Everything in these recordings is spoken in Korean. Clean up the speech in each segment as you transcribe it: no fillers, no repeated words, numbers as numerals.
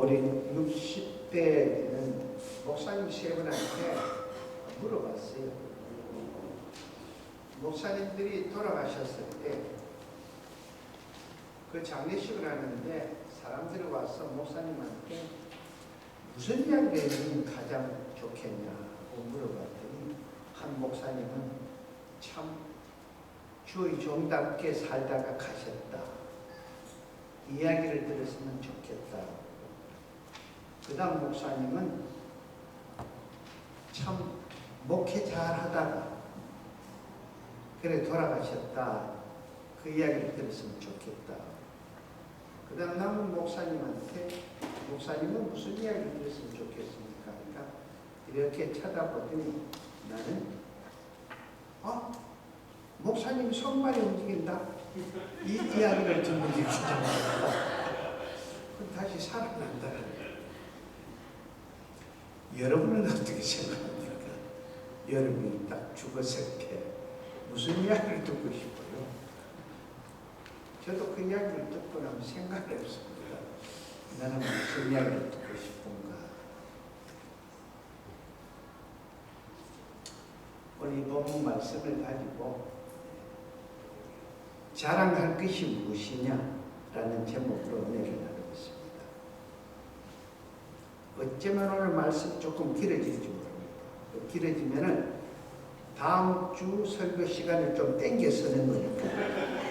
우리 60대 되는 목사님 세 분한테 물어봤어요. 목사님들이 돌아가셨을 때 그 장례식을 하는데 사람들이 와서 목사님한테 무슨 이야기를 해주면 가장 좋겠냐고 물어봤더니 한 목사님은 참 주의 종답게 살다가 가셨다. 이야기를 들었으면 좋겠다. 그 다음 목사님은 참 목회 잘하다가 그래 돌아가셨다. 그 이야기를 들었으면 좋겠다. 그 다음 남은 목사님한테 목사님은 무슨 이야기를 들었으면 좋겠습니까? 그러니까 이렇게 쳐다보더니 나는 목사님 손발이 움직인다. 이 이야기를 듣는 게 진짜 많다. 그럼 다시 살아난다. 여러분은 어떻게 생각합니까? 여러분이 딱 죽었을 때 무슨 이야기를 듣고 싶어요? 저도 그 이야기를 듣고 나면 생각이 없습니다. 나는 무슨 이야기를 듣고 싶은가? 오늘 이 본문 말씀을 가지고 자랑할 것이 무엇이냐라는 제목으로 은혜를 나누고 있습니다. 어쩌면 오늘 말씀 조금 길어질지 모릅니다. 길어지면은 다음 주 설교 시간을 좀 땡겨 쓰는 거니까.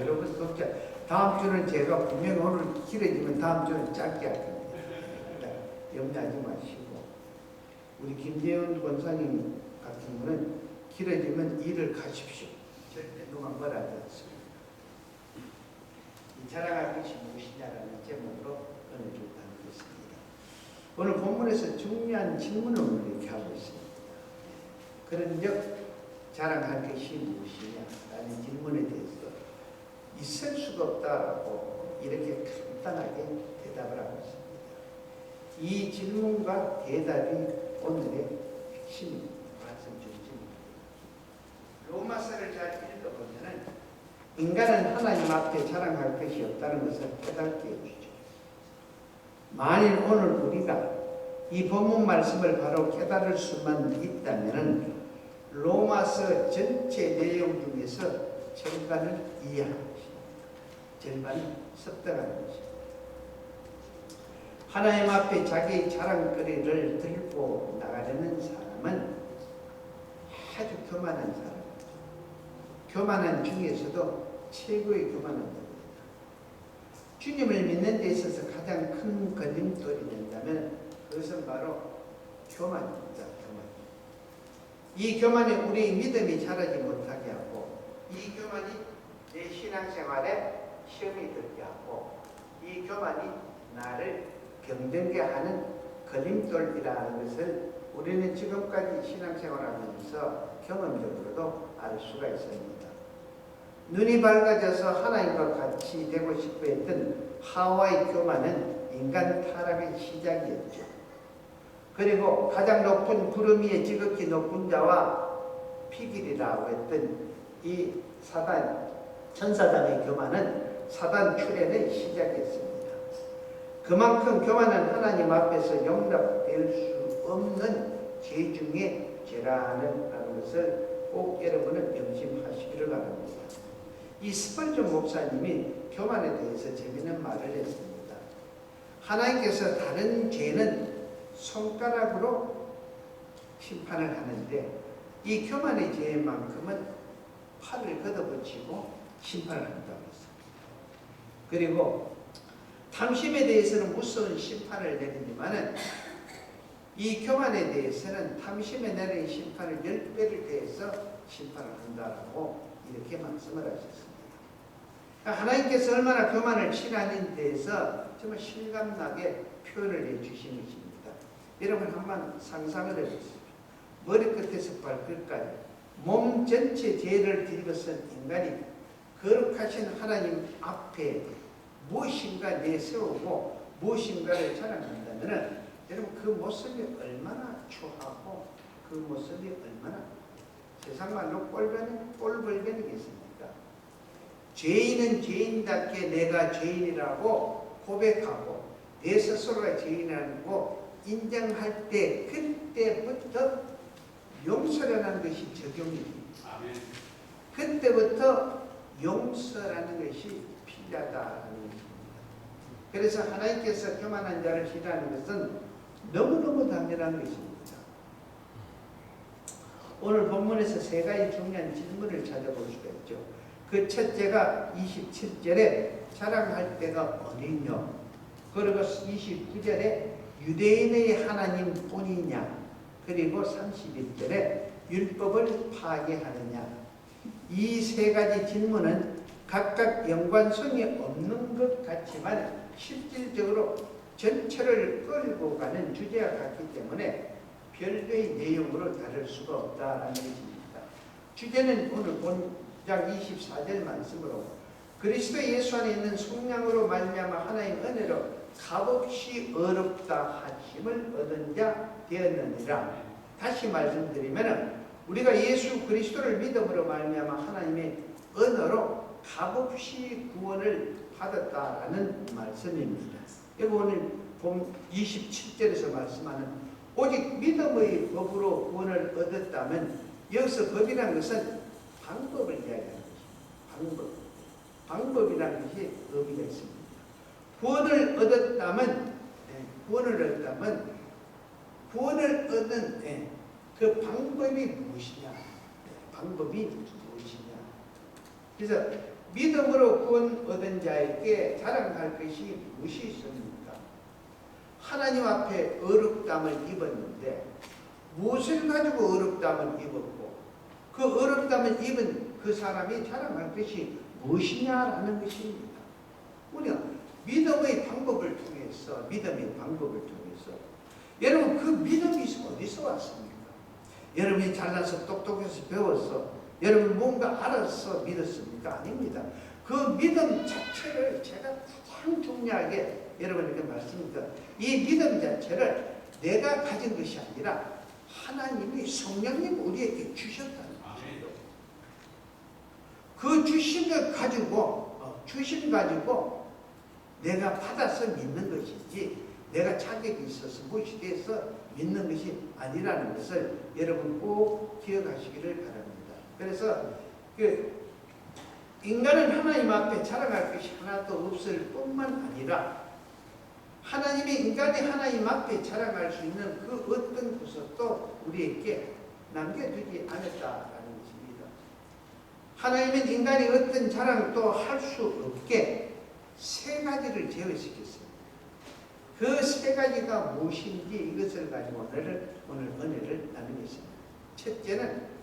여러분 걱정. 다음 주는 제가 분명히 오늘 길어지면 다음 주는 짧게 할 겁니다. 염려하지 마시고 우리 김재현 권사님 같은 분은 길어지면 일을 가십시오. 절대 누가 뭐라 하지 않습니다. 이 자랑할 것이 무엇이냐라는 제목으로 은혜를 나누겠습니다. 오늘 본문에서 중요한 질문을 이렇게 하고 있습니다. 그런즉 자랑할 것이 무엇이냐라는 질문에 대해서 있을 수가 없다라고 이렇게 간단하게 대답을 하고 있습니다. 이 질문과 대답이 오늘의 핵심 말씀 중심입니다. 로마서를 잘 읽어보면 인간은 하나님 앞에 자랑할 것이 없다는 것을 깨닫게 해주죠. 만일 오늘 우리가 이 본문 말씀을 바로 깨달을 수만 있다면 로마서 전체 내용 중에서 절반을 이해하는 것입니다. 절반은 습득하는 것입니다. 하나님 앞에 자기의 자랑거리를 들고 나가려는 사람은 아주 교만한 사람이죠. 교만한 중에서도 최고의 교만한 자입니다. 주님을 믿는 데 있어서 가장 큰 걸림돌이 된다면 그것은 바로 교만입니다. 교만. 이 교만이 우리의 믿음이 자라지 못하게 하고 이 교만이 내 신앙생활에 시험이 들게 하고 이 교만이 나를 병들게 하는 걸림돌이라는 것을 우리는 지금까지 신앙생활하면서 경험적으로도 알 수가 있습니다. 눈이 밝아져서 하나님과 같이 되고 싶어 했던 하와의 교만은 인간 타락의 시작이었죠. 그리고 가장 높은 구름 위에 지극히 높은 자와 피길이라고 했던 이 사단, 천사단의 교만은 사단 출현의 시작이었습니다. 그만큼 교만은 하나님 앞에서 용납될 수 없는 죄 중에 죄라는 것을 꼭 여러분은 명심하시기를 바랍니다. 이 스펄전 목사님이 교만에 대해서 재미있는 말을 했습니다. 하나님께서 다른 죄는 손가락으로 심판을 하는데 이 교만의 죄만큼은 팔을 걷어붙이고 심판을 한다고 했습니다. 그리고 탐심에 대해서는 무서운 심판을 내리지만 이 교만에 대해서는 탐심에 내린 심판을 10배를 대해서 심판을 한다라고 이렇게 말씀을 하셨습니다. 하나님께서 얼마나 교만을 싫어하는지에 대해서 정말 실감나게 표현을 해주신 것입니다. 여러분 한번 상상을 해보세요. 머리끝에서 발끝까지 몸 전체 죄를 뒤집어쓴 인간이 거룩하신 하나님 앞에 무엇인가 내세우고 무엇인가를 자랑한다면 여러분 그 모습이 얼마나 추하고 그 모습이 얼마나 세상말로 꼴불견이겠습니까? 죄인은 죄인답게 내가 죄인이라고 고백하고 내 스스로가 죄인이라고 인정할 때 그때부터 용서라는 것이 적용이 됩니다. 그때부터 용서라는 것이 필요하다는 것입니다. 그래서 하나님께서 교만한 자를 싫어하는 것은 너무너무 당연한 것입니다. 오늘 본문에서 세 가지 중요한 질문을 찾아볼 수가 있죠. 그 첫째가 27절에 자랑할 때가 어디냐, 그리고 29절에 유대인의 하나님 뿐이냐, 그리고 31절에 율법을 파괴하느냐. 이 세 가지 질문은 각각 연관성이 없는 것 같지만 실질적으로 전체를 끌고 가는 주제와 같기 때문에 별도의 내용으로 다룰 수가 없다라는 것입니다. 주제는 오늘 본장 24절 말씀으로 그리스도 예수 안에 있는 속량으로 말미암아 하나님 은혜로 값없이 어렵다 하심을 얻은 자 되었느니라. 다시 말씀드리면 우리가 예수 그리스도를 믿음으로 말미암아 하나님의 은혜로 값없이 구원을 받았다라는 말씀입니다. 여기 오늘 본 27절에서 말씀하는 오직 믿음의 법으로 구원을 얻었다면, 여기서 법이라는 것은 방법을 이야기하는 것입니다. 방법이라는 것이 의미가 있습니다. 구원을 얻었다면 구원을 얻는 그 방법이 무엇이냐? 방법이 무엇이냐? 그래서 믿음으로 구원 얻은 자에게 자랑할 것이 무엇이 있습니까? 하나님 앞에 어렵담을 입었는데 무엇을 가지고 어렵담을 입었고 그 어렵담을 입은 그 사람이 자랑할 것이 무엇이냐라는 것입니다. 우리가 믿음의 방법을 통해서 여러분 그 믿음이 어디서 왔습니까? 여러분이 잘나서 똑똑해서 배웠어, 여러분 뭔가 알아서 믿었습니까? 아닙니다. 그 믿음 자체를 제가 가장 중요하게 여러분에게 말씀드립니다. 이 믿음 자체를 내가 가진 것이 아니라 하나님이 성령님 우리에게 주셨다는 것이에요. 그 주심을 가지고 내가 받아서 믿는 것이지 내가 자격이 있어서 무엇이 돼서 믿는 것이 아니라는 것을 여러분 꼭 기억하시기를 바랍니다. 그래서 인간은 하나님 앞에 자랑할 것이 하나도 없을 뿐만 아니라 하나님이 인간이 하나님 앞에 자랑할 수 있는 그 어떤 구석도 우리에게 남겨두지 않았다라는 것입니다. 하나님은 인간이 어떤 자랑도 할 수 없게 세 가지를 제외시켰습니다. 그 세 가지가 무엇인지 이것을 가지고 오늘 은혜를 나누겠습니다. 첫째는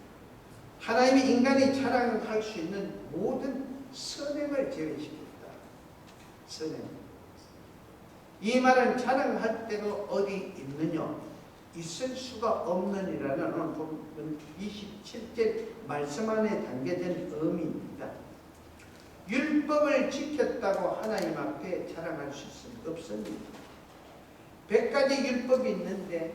하나님이 인간이 자랑할 수 있는 모든 선행을 제외시켰다. 선행. 이 말은 자랑할 때가 어디 있느냐? 있을 수가 없느니라는 오늘 27절 말씀 안에 담겨진 의미입니다. 율법을 지켰다고 하나님 앞에 자랑할 수 없습니다. 100가지 율법이 있는데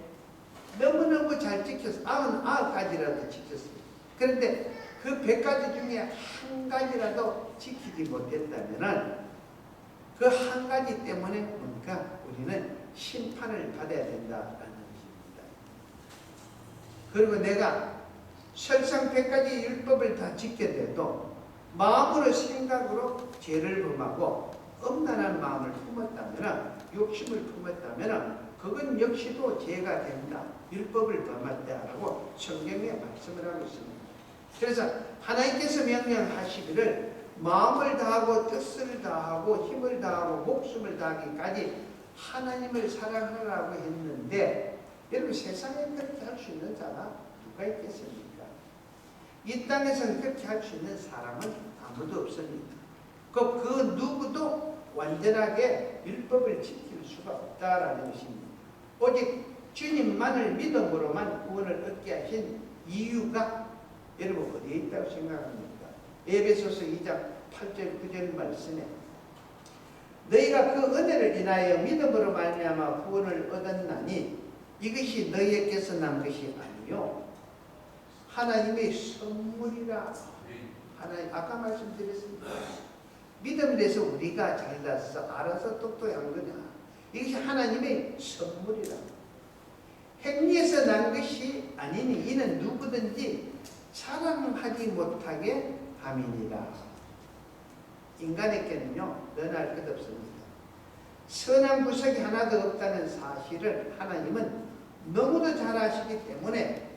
너무너무 잘 지켜서 99가지라도 지켰습니다. 그런데 그 100가지 중에 한 가지라도 지키지 못했다면 그 한 가지 때문에 뭔가 우리는 심판을 받아야 된다라는 것입니다. 그리고 내가 설상 100가지 율법을 다 지켜야 돼도 마음으로 생각으로 죄를 범하고 엄란한 마음을 품었다면, 욕심을 품었다면 그건 역시도 죄가 된다. 율법을 범했다라고 성경에 말씀을 하고 있습니다. 그래서 하나님께서 명령하시기를 마음을 다하고 뜻을 다하고 힘을 다하고 목숨을 다하기까지 하나님을 사랑하라고 했는데, 여러분 세상에 그렇게 할 수 있는 자가 누가 있겠습니까? 이 땅에서는 그렇게 할 수 있는 사람은 아무도 없습니다. 그 누구도 완전하게 율법을 지킬 수가 없다라는 것입니다. 오직 주님만을 믿음으로만 구원을 얻게 하신 이유가 여러분 어디에 있다고 생각합니까? 에베소서 2장 8절 9절 말씀에 너희가 그 은혜를 인하여 믿음으로 말미암아 구원을 얻었나니 이것이 너희에게서 난 것이 아니요 하나님의 선물이라. 하나님 아까 말씀드렸습니다. 믿음에 대해서 우리가 잘나서 알아서 똑똑한 거냐? 이것이 하나님의 선물이라. 행위에서 난 것이 아니니 이는 누구든지 자랑하지 못하게 함이니라. 인간에게는요 너나 할 것 없습니다. 선한 구석이 하나도 없다는 사실을 하나님은 너무도 잘 아시기 때문에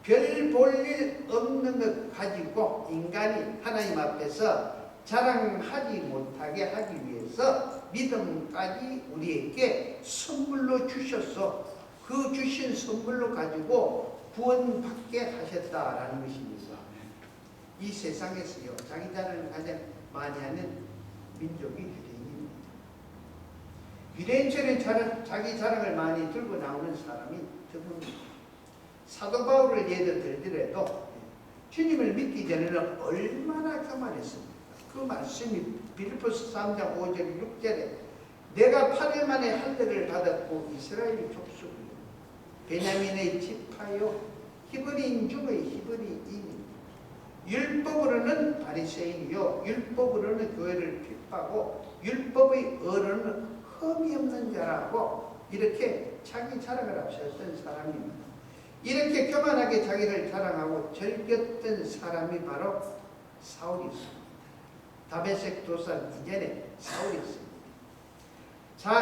별 볼 일 없는 것 가지고 인간이 하나님 앞에서 자랑하지 못하게 하기 위해서 믿음까지 우리에게 선물로 주셨어. 그 주신 선물로 가지고 구원받게 하셨다라는 것입니다. 이 세상에서요 자기 자랑을 가장 많이 하는 민족이 유대인입니다. 유대인처럼 자기 자랑을 많이 들고 나오는 사람이 드뭅니다. 사도 바울을 예를 들더라도 주님을 믿기 전에는 얼마나 교만했습니까? 그 말씀이 빌립보서 3장 5절 6절에 내가 8일 만에 할례를 받았고 이스라엘 족속이요 베냐민의 지파요 히브리인 중의 히브리인 율법으로는 바리새인이요 율법으로는 교회를 핍하고 율법의 어로는 흠이 없는 자라고 이렇게 자기 자랑을 앞세웠던 사람입니다. 이렇게 교만하게 자기를 자랑하고 즐겼던 사람이 바로 사울이었습니다. 다메섹 도산 이전에 사울이었습니다.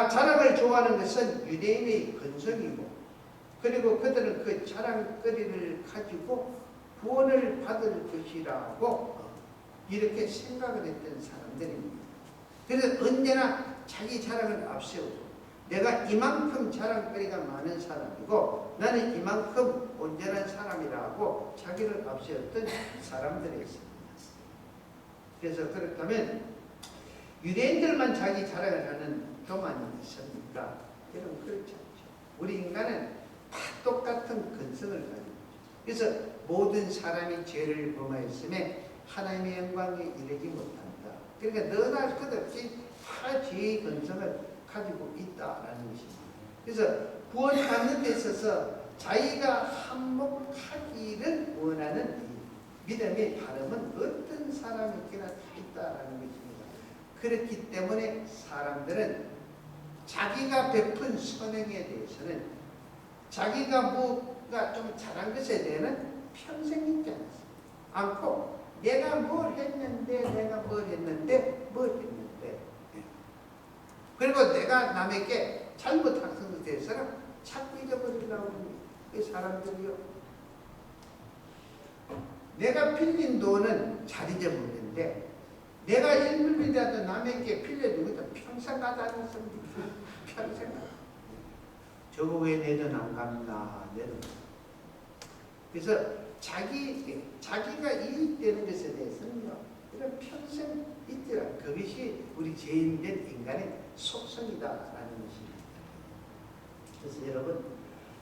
자랑을 좋아하는 것은 유대인의 근성이고 그리고 그들은 그 자랑거리를 가지고 구원을 받을 것이라고 이렇게 생각을 했던 사람들입니다. 그래서 언제나 자기 자랑을 앞세우고 내가 이만큼 자랑거리가 많은 사람이고 나는 이만큼 온전한 사람이라고 자기를 앞세웠던 사람들이었습니다. 그래서 그렇다면 유대인들만 자기 자랑을 하는 교만이 있습니까? 여러분 그렇지 않죠. 우리 인간은 다 똑같은 근성을 가지고 있죠. 그래서 모든 사람이 죄를 범하였음에 하나님의 영광에 이르지 못한다. 그러니까 너나 것 없이 다 죄의 근성을 가지고 있다라는 것입니다. 그래서 구원받는 데 있어서 자기가 한몫하기를 원하는 믿음의 바람은 어떤 사람에게나 다 있다라는 것입니다. 그렇기 때문에 사람들은 자기가 베푼 선행에 대해서는 자기가 뭐가 좀 잘한 것에 대해서는 평생 잊지 않고 내가 뭘 했는데 그리고 내가 남에게 잘못한 것에 대해서는 자꾸 잊어버리려고 합니다. 이 사람들이요. 내가 빌린 돈은 잘 잊어버리는데 내가 1불이라도 남에게 빌려주고 평생 가다 않습니다. 평생 가다. 저거 왜 내 돈 안 갚나. 그래서 자기가 이익되는 것에 대해서는요. 이런 평생 잊더라. 그것이 우리 죄인된 인간의 속성이다라는 것입니다. 그래서 여러분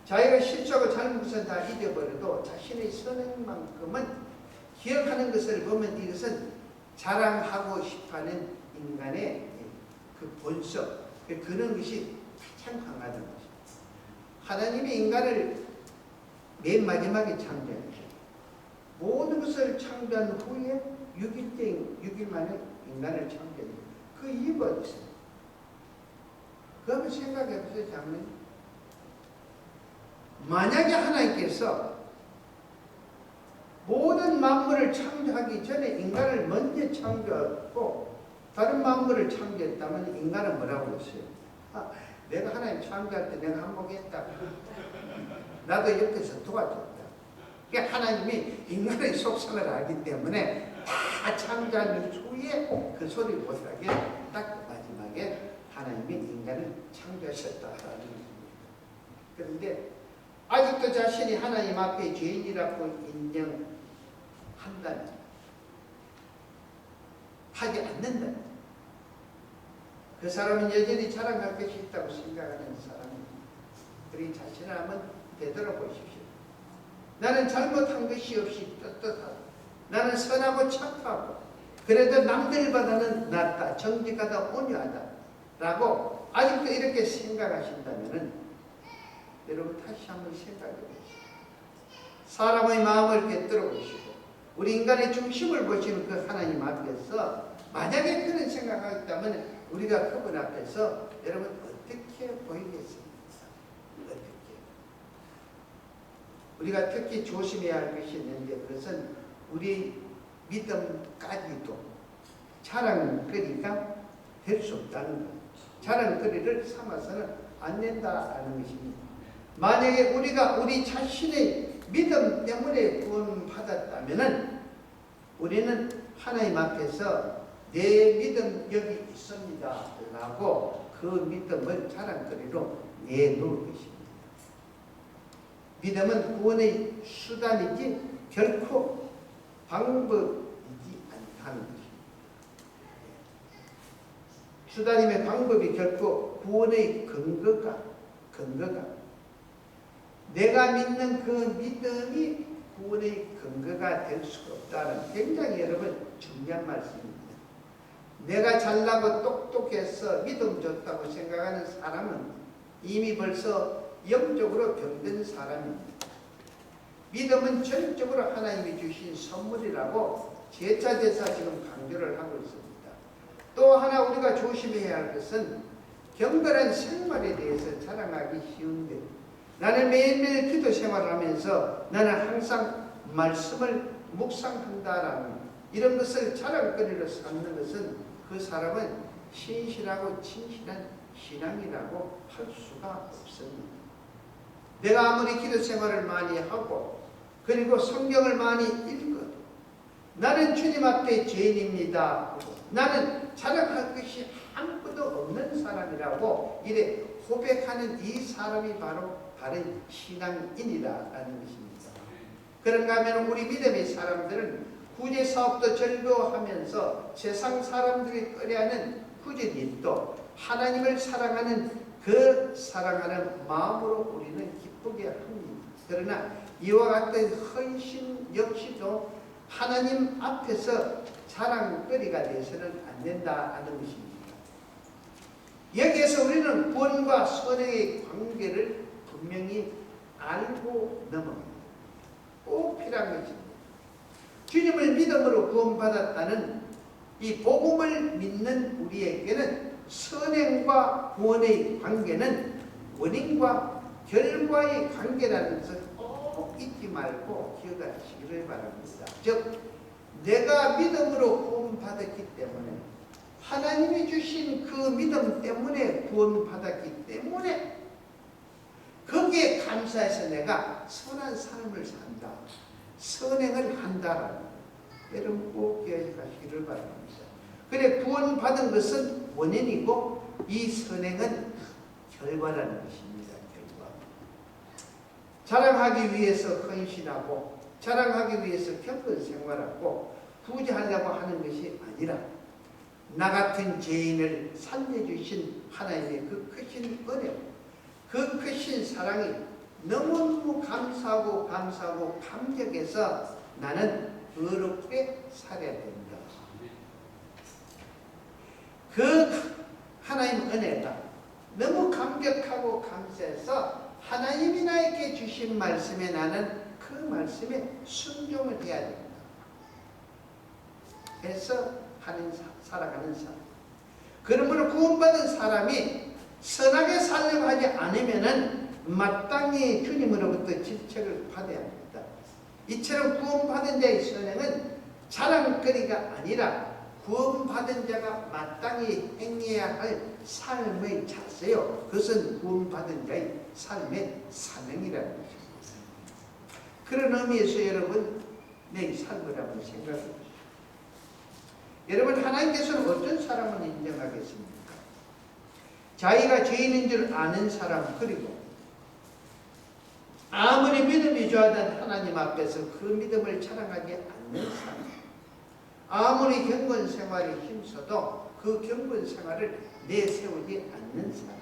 자기가 실수하고 잘못을 다 잊어버려도 자신의 선행만큼은 기억하는 것을 보면 이것은 자랑하고 싶어하는 인간의 그 본성, 그런 것이 가장 강하다는 것입니다. 하나님이 인간을 맨 마지막에 창조했죠. 모든 것을 창조한 후에 6일 만에 인간을 창조했죠. 그 이유가 어디 있어요? 그 한번 생각해 보세요. 장로님. 만약에 하나님께서 모든 만물을 창조하기 전에 인간을 먼저 창조하고 다른 만물을 창조했다면 인간은 뭐라고 했어요? 내가 하나님 창조할 때 내가 한몫했다. 나도 옆에서 도와줬다. 그러니까 하나님이 인간의 속성을 알기 때문에 다 창조한 후에 그 소리 못하게 딱 마지막에 하나님이 인간을 창조하셨다라는 것입니다. 그런데 아직도 자신이 하나님 앞에 죄인이라고 인정한다면 하지 않는다. 그 사람은 여전히 자랑할 것이 있다고 생각하는 사람입니다. 그러니 자신을 한번 되돌아보십시오. 나는 잘못한 것이 없이 떳떳하다. 나는 선하고 착하고 그래도 남들보다는 낫다. 정직하다. 온유하다. 라고 아직도 이렇게 생각하신다면 여러분 다시 한번 생각해 보십시오. 사람의 마음을 꿰뚫어 보시고 우리 인간의 중심을 보시는 그 하나님 앞에서 만약에 그런 생각을 했다면 우리가 그분 앞에서 여러분 어떻게 보이겠습니까? 어떻게? 우리가 특히 조심해야 할 것이 있는데 그것은 우리 믿음까지도 자랑거리가 될 수 없다는 것. 자랑거리를 삼아서는 안 된다는 것입니다. 만약에 우리가 우리 자신의 믿음 때문에 구원받았다면 우리는 하나님 앞에서 내 믿음 여기 있습니다 라고 그 믿음을 자랑거리로 내놓을 것입니다. 믿음은 구원의 수단이지 결코 방법이지 않다는 것입니다. 수단임의 방법이 결코 구원의 근거가 내가 믿는 그 믿음이 구원의 근거가 될 수가 없다는 굉장히 여러분 중요한 말씀입니다. 내가 잘나고 똑똑해서 믿음 좋다고 생각하는 사람은 이미 벌써 영적으로 병든 사람입니다. 믿음은 전적으로 하나님이 주신 선물이라고 제자제사 지금 강조를 하고 있습니다. 또 하나 우리가 조심해야 할 것은 경건한 생활에 대해서 자랑하기 쉬운데 나는 매일매일 기도 생활을 하면서 나는 항상 말씀을 묵상한다라는 이런 것을 자랑거리로 삼는 것은 그 사람은 신실하고 진실한 신앙이라고 할 수가 없습니다. 내가 아무리 기도 생활을 많이 하고 그리고 성경을 많이 읽어도 나는 주님 앞에 죄인입니다. 나는 자랑할 것이 아무것도 없는 사람이라고 이래 고백하는 이 사람이 바로 바른 신앙인이라는 것입니다. 그런가 하면 우리 믿음의 사람들은 구제 사업도 즐거워하면서 세상 사람들이 꺼려하는 구제 일도 하나님을 사랑하는 그 사랑하는 마음으로 우리는 기쁘게 합니다. 그러나 이와 같은 헌신 역시도 하나님 앞에서 자랑거리가 되어서는 안 된다는 것입니다. 여기에서 우리는 구원과 선행의 관계를 분명히 알고 넘어갑니다. 꼭 필요한 것입니다. 주님을 믿음으로 구원받았다는 이 복음을 믿는 우리에게는 선행과 구원의 관계는 원인과 결과의 관계라는 것을 꼭 잊지 말고 기억하시기를 바랍니다. 즉 내가 믿음으로 구원받았기 때문에 하나님이 주신 그 믿음 때문에 구원받았기 때문에 거기에 감사해서 내가 선한 삶을 산다. 선행을 한다라는 여러분 꼭 기억하시기를 바랍니다. 그래 구원받은 것은 원인이고 이 선행은 결과라는 것입니다. 결과. 자랑하기 위해서 헌신하고 자랑하기 위해서 경건 생활하고 구제하려고 하는 것이 아니라 나 같은 죄인을 살려주신 하나님의 그 크신 은혜, 그 크신 사랑이 너무너무 감사하고 감격해서 나는 의롭게 살아야 된다. 그 하나님 은혜가 너무 감격하고 감사해서 하나님이 나에게 주신 말씀에 나는 그 말씀에 순종을 해야 된다. 해서 살아가는 사람. 그러므로 구원받은 사람이 선하게 살려고 하지 않으면은 마땅히 주님으로부터 질책을 받아야 합니다. 이처럼 구원받은 자의 선행은 자랑거리가 아니라 구원받은 자가 마땅히 행해야 할 삶의 자세요. 그것은 구원받은 자의 삶의 사명이라는 것입니다. 그런 의미에서 여러분 내 삶을 한번 생각해 보십시오. 여러분 하나님께서는 어떤 사람을 인정하겠습니까? 자기가 죄인인 줄 아는 사람 그리고 아무리 믿음이 좋아하던 하나님 앞에서 그 믿음을 자랑하지 않는 사람 아무리 경건 생활에 힘써도 그 경건 생활을 내세우지 않는 사람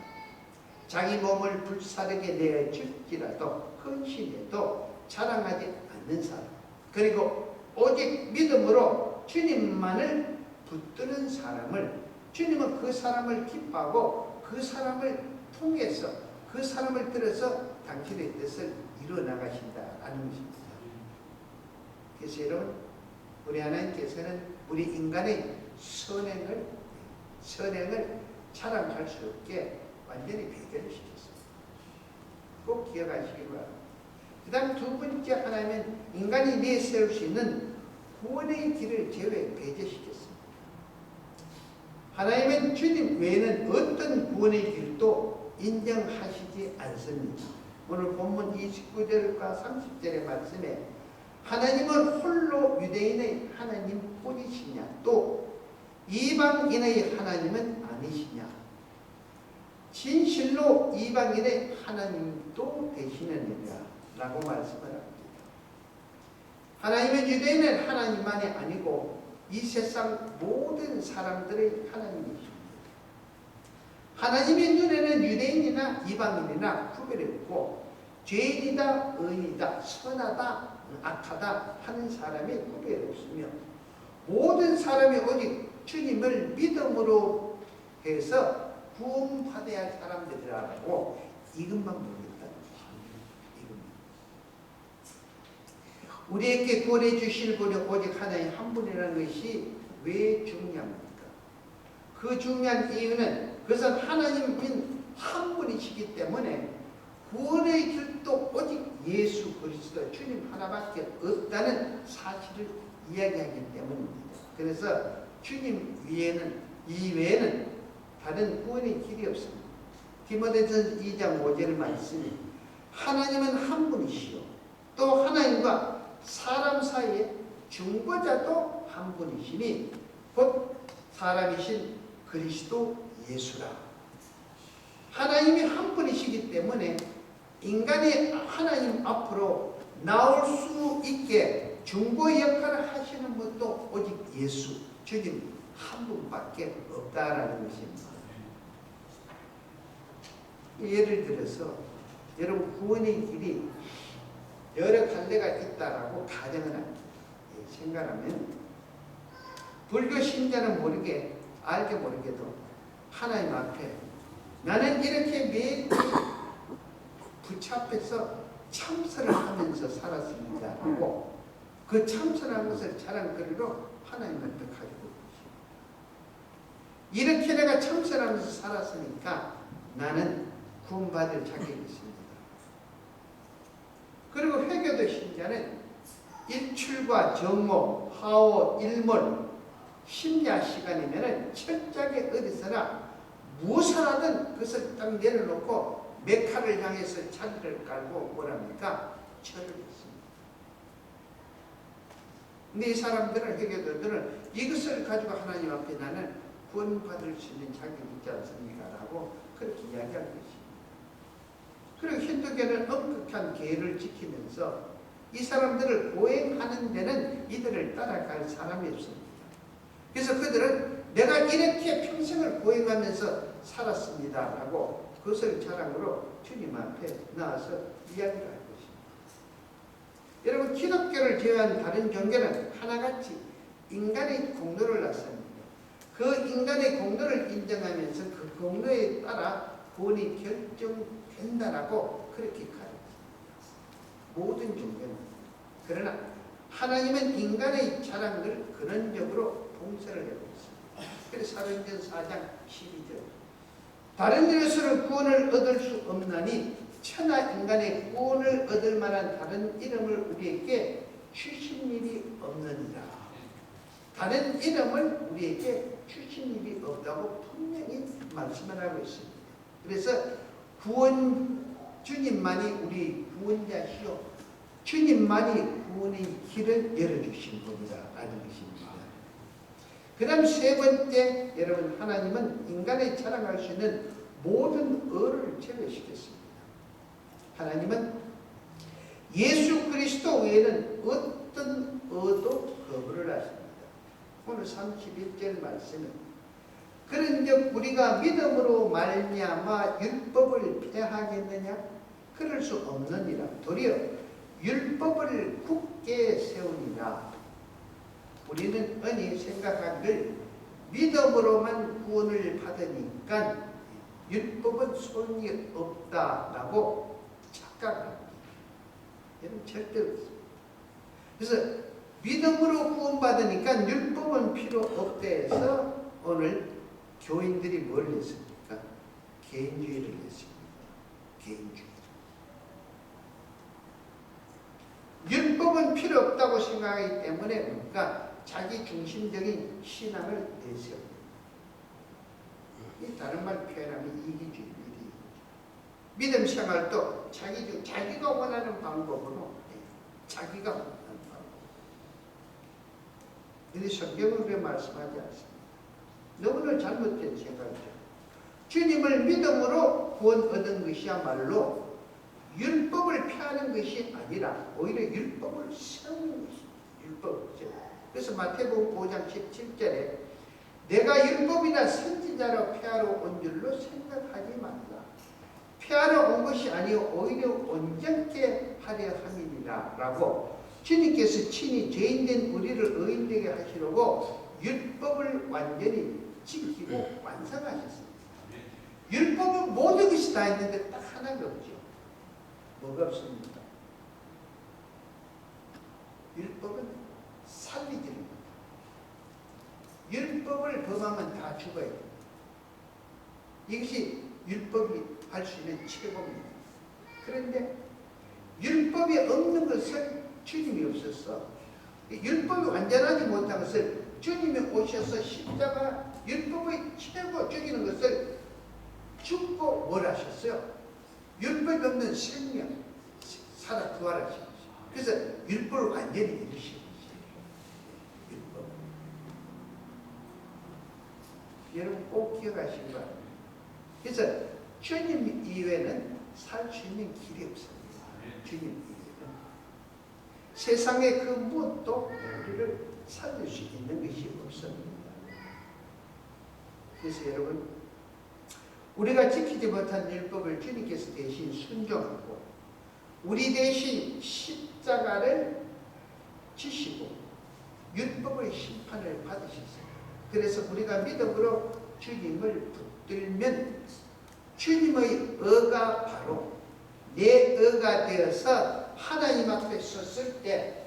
자기 몸을 불사르게 내어 죽지라도 헌신해도 자랑하지 않는 사람 그리고 오직 믿음으로 주님만을 붙드는 사람을 주님은 그 사람을 기뻐하고 그 사람을 통해서 그 사람을 들어서 당신의 뜻을 이루어나가신다라는 것입니다. 그래서 여러분 우리 하나님께서는 우리 인간의 선행을 자랑할 수 없게 완전히 배제를 시켰습니다. 꼭 기억하시기 바랍니다. 그 다음 두 번째 하나님은 인간이 내세울 수 있는 구원의 길을 배제시켰습니다. 하나님은 주님 외에는 어떤 구원의 길도 인정하시지 않습니다. 오늘 본문 29절과 30절의 말씀에 하나님은 홀로 유대인의 하나님뿐이시냐, 또 이방인의 하나님은 아니시냐, 진실로 이방인의 하나님도 되시느니라 라고 말씀을 합니다. 하나님은 유대인의 하나님만이 아니고 이 세상 모든 사람들의 하나님이십니다. 하나님의 눈에는 유대인이나 이방인이나 구별이 없고 죄인이다 의인이다 선하다 악하다 하는 사람이 구별이 없으며 모든 사람이 오직 주님을 믿음으로 해서 구원받아야 할 사람들이라고 이것만 모르겠다는 것입니다. 우리에게 구원해 주실 분이 오직 하나님 한 분이라는 것이 왜 중요합니까? 그 중요한 이유는 그것은 하나님인 한 분이시기 때문에 구원의 길도 오직 예수 그리스도 주님 하나밖에 없다는 사실을 이야기하기 때문입니다. 그래서 주님 이외에는 다른 구원의 길이 없습니다. 디모데전서 2장 5절 말씀이 하나님은 한 분이시요 또 하나님과 사람 사이에 중보자도 한 분이시니 곧 사람이신 그리스도 예수라. 하나님이 한 분이시기 때문에 인간이 하나님 앞으로 나올 수 있게 중보 역할을 하시는 분도 오직 예수, 주님 한 분밖에 없다라는 것입니다. 예를 들어서 여러분 구원의 길이 여러 갈래가 있다라고 가정을 생각하면 불교 신자는 알게 모르게도 하나님 앞에 나는 이렇게 매일 붙잡혀서 참선을 하면서 살았습니다 하고 그 참선한 것을 자랑거리로 하나님한테 가지고 이렇게 내가 참선하면서 살았으니까 나는 구원받을 자격이 있습니다. 그리고 회교도 신자는 일출과 정오, 하오, 일몰, 심야 시간이면 철저하게 어디서나 무엇을 하든 그것을 딱 내려놓고 메카를 향해서 자리를 깔고 뭐랍니까? 절을 했습니다. 근데 이 사람들은 회교도들은 이것을 가지고 하나님 앞에 나는 구원받을 수 있는 자격이 있지 않습니까? 라고 그렇게 이야기할 것입니다. 그리고 힌두교는 엄격한 계율을 지키면서 이 사람들을 보행하는 데는 이들을 따라갈 사람이 없습니다. 그래서 그들은 내가 이렇게 평생을 보행하면서 살았습니다 라고 그것을 자랑으로 주님 앞에 나와서 이야기를 할 것입니다. 여러분 기독교를 제외한 다른 종교는 하나같이 인간의 공로를 나섭니다. 그 인간의 공로를 인정하면서 그 공로에 따라 구원이 결정된다라고 그렇게 가르칩니다. 모든 종교는. 그러나 하나님은 인간의 자랑을 근원적으로 봉쇄를 하고 있습니다. 그래서 사도행전 4장 12절 다른 이름으로 구원을 얻을 수 없나니 천하 인간의 구원을 얻을 만한 다른 이름을 우리에게 주신 일이 없느니라. 다른 이름을 우리에게 주신 일이 없다고 분명히 말씀을 하고 있습니다. 그래서 주님만이 우리 구원자시요 주님만이 구원의 길을 열어주신 분이다 라는 것입니다. 그 다음 세 번째, 여러분 하나님은 인간이 자랑할 수 있는 모든 의를 제외시켰습니다. 하나님은 예수 그리스도 외에는 어떤 의도 거부를 하십니다. 오늘 31절 말씀은 그런즉 우리가 믿음으로 말미암아 율법을 폐하겠느냐? 그럴 수 없느니라. 도리어 율법을 굳게 세우니라. 우리는 흔히 생각하기를 믿음으로만 구원을 받으니까 율법은 소용이 없다라고 착각합니다. 이건 절대 없습니다. 그래서 믿음으로 구원받으니까 율법은 필요 없다 해서 오늘 교인들이 뭘 했습니까? 개인주의를 했습니다. 개인주의. 율법은 필요 없다고 생각하기 때문에 뭔가 자기 중심적인 신앙을 내세웁니다. 이 다른 말 표현하면 이기주의. 믿음 생활도 자기가 원하는 방법으로 자기가 원하는 방법. 근데 성경은 그렇게 말씀하지 않습니다. 너무나 잘못된 생각이죠. 주님을 믿음으로 구원 얻은 것이야말로 율법을 폐하는 것이 아니라 오히려 율법을 세우는 것입니다. 율법을. 그래서 마태복음 5장 17절에 내가 율법이나 선지자로 폐하러 온 줄로 생각하지 말라. 폐하러 온 것이 아니요 오히려 온전케 하려 함이니라 라고 주님께서 친히 죄인된 우리를 의인되게 하시려고 율법을 완전히 지키고 완성하셨습니다. 율법은 모든 것이 다 있는데 딱 하나가 없죠. 뭐가 없습니까? 율법은 살리지입니다. 율법을 범하면 다 죽어야 됩니다. 이것이 율법이 할 수 있는 최고입니다. 그런데 율법이 없는 것을 주님이 없었어. 율법이 완전하지 못한 것을 주님이 오셔서 십자가 율법의 최고 죽이는 것을 죽고 뭘 하셨어요? 율법이 없는 생명 살아 부활하신 것이죠. 그래서 율법을 완전히 이루신 것이에요. 율법. 여러분 꼭 기억하시기 바랍니다. 그래서 주님 이외에는 살 수 있는 길이 없습니다. 주님 이외에는 세상의 그 무엇도 우리를 살릴 수 있는 것이 없습니다. 그래서 여러분 우리가 지키지 못한 율법을 주님께서 대신 순종하고 우리 대신 십자가를 지시고 율법의 심판을 받으셨어요. 그래서 우리가 믿음으로 주님을 붙들면 주님의 의가 바로 내 의가 되어서 하나님 앞에 섰을 때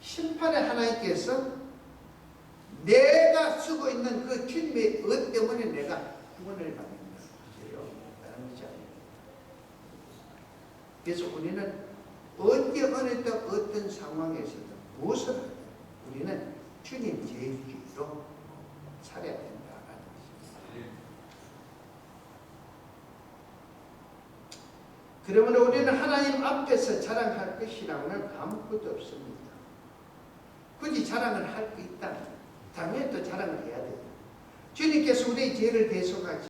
심판의 하나님께서 내가 쓰고 있는 그 주님의 의 때문에 내가 구원을 받는다. 다른 것이 아닙니다. 그래서 우리는 언제 어느 때 어떤 상황에서도 무엇을 하든 우리는 주님 제일주의로 살아야 된다는 것입니다. 그러므로 우리는 하나님 앞에서 자랑할 것이라고는 아무것도 없습니다. 굳이 자랑을 할 게 있다면 당연히 또 자랑을 해야 돼요. 주님께서 우리의 죄를 대속하지